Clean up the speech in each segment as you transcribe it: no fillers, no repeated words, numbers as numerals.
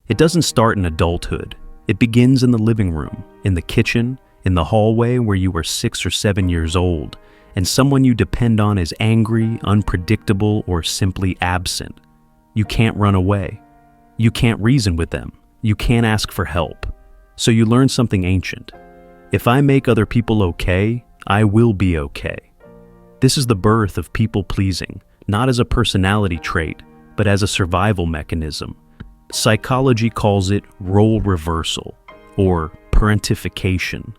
It doesn't start in adulthood. It begins in the living room, in the kitchen, in the hallway where you were 6 or 7 years old, and someone you depend on is angry, unpredictable, or simply absent. You can't run away. You can't reason with them. You can't ask for help. So you learn something ancient. If I make other people okay, I will be okay. This is the birth of people-pleasing, not as a personality trait, but as a survival mechanism. Psychology calls it role reversal, or parentification.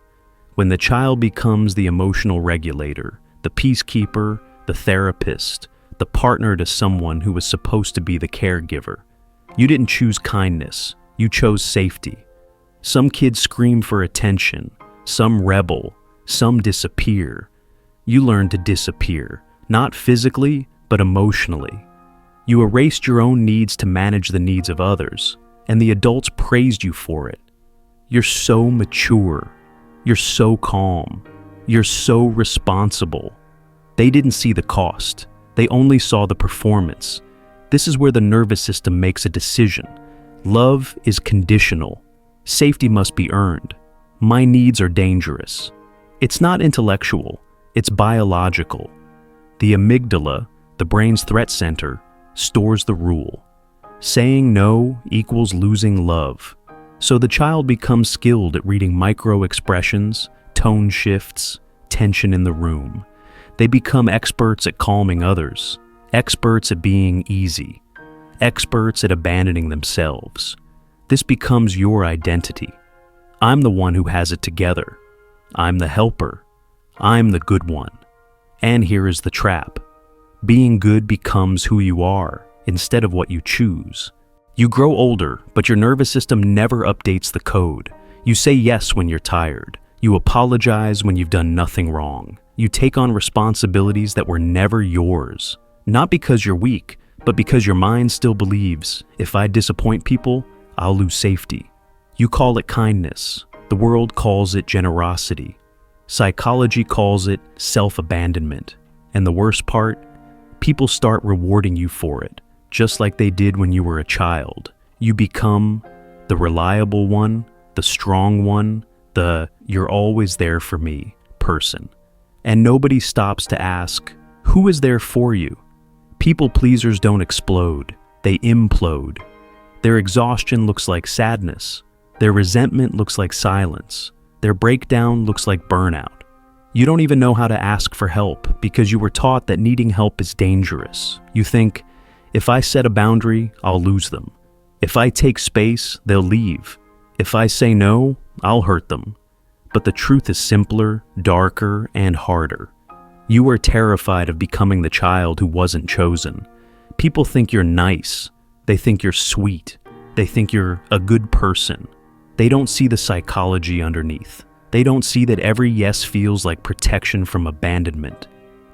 When the child becomes the emotional regulator, the peacekeeper, the therapist, the partner to someone who was supposed to be the caregiver. You didn't choose kindness, you chose safety. Some kids scream for attention, some rebel, some disappear. You learned to disappear, not physically, but emotionally. You erased your own needs to manage the needs of others, and the adults praised you for it. You're so mature. You're so calm. You're so responsible. They didn't see the cost. They only saw the performance. This is where the nervous system makes a decision. Love is conditional. Safety must be earned. My needs are dangerous. It's not intellectual. It's biological. The amygdala, the brain's threat center, stores the rule. Saying no equals losing love. So the child becomes skilled at reading micro-expressions, tone shifts, tension in the room. They become experts at calming others, experts at being easy, experts at abandoning themselves. This becomes your identity. I'm the one who has it together. I'm the helper. I'm the good one. And here is the trap. Being good becomes who you are instead of what you choose. You grow older, but your nervous system never updates the code. You say yes when you're tired. You apologize when you've done nothing wrong. You take on responsibilities that were never yours. Not because you're weak, but because your mind still believes, if I disappoint people, I'll lose safety. You call it kindness. The world calls it generosity. Psychology calls it self-abandonment. And the worst part, people start rewarding you for it, just like they did when you were a child. You become the reliable one, the strong one, the you're always there for me person. And nobody stops to ask, who is there for you? People pleasers don't explode, they implode. Their exhaustion looks like sadness. Their resentment looks like silence. Their breakdown looks like burnout. You don't even know how to ask for help because you were taught that needing help is dangerous. You think, if I set a boundary, I'll lose them. If I take space, they'll leave. If I say no, I'll hurt them. But the truth is simpler, darker, and harder. You are terrified of becoming the child who wasn't chosen. People think you're nice. They think you're sweet. They think you're a good person. They don't see the psychology underneath. They don't see that every yes feels like protection from abandonment.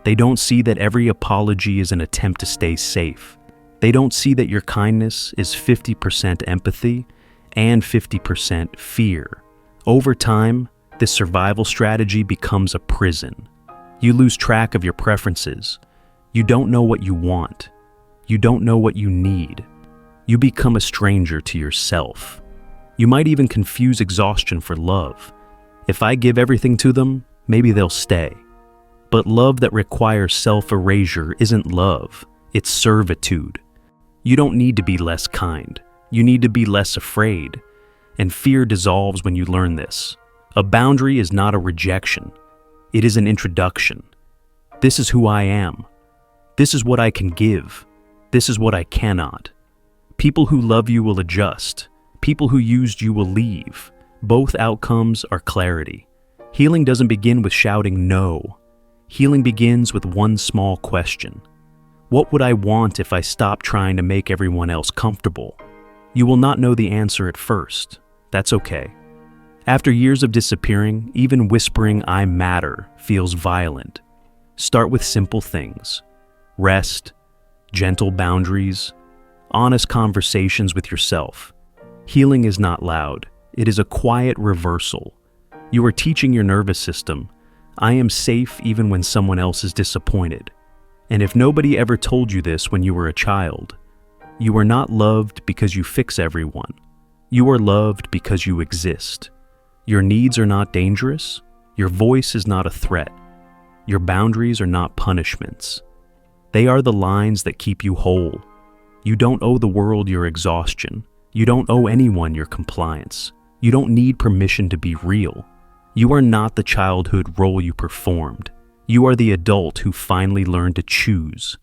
They don't see that every apology is an attempt to stay safe. They don't see that your kindness is 50% empathy and 50% fear. Over time, this survival strategy becomes a prison. You lose track of your preferences. You don't know what you want. You don't know what you need. You become a stranger to yourself. You might even confuse exhaustion for love. If I give everything to them, maybe they'll stay. But love that requires self-erasure isn't love, it's servitude. You don't need to be less kind. You need to be less afraid. And fear dissolves when you learn this. A boundary is not a rejection. It is an introduction. This is who I am. This is what I can give. This is what I cannot. People who love you will adjust. People who used you will leave. Both outcomes are clarity. Healing doesn't begin with shouting no. Healing begins with one small question. What would I want if I stopped trying to make everyone else comfortable? You will not know the answer at first. That's okay. After years of disappearing, even whispering I matter feels violent. Start with simple things. Rest, gentle boundaries, honest conversations with yourself. Healing is not loud. It is a quiet reversal. You are teaching your nervous system, I am safe even when someone else is disappointed. And if nobody ever told you this when you were a child, you are not loved because you fix everyone. You are loved because you exist. Your needs are not dangerous. Your voice is not a threat. Your boundaries are not punishments. They are the lines that keep you whole. You don't owe the world your exhaustion. You don't owe anyone your compliance. You don't need permission to be real. You are not the childhood role you performed. You are the adult who finally learned to choose.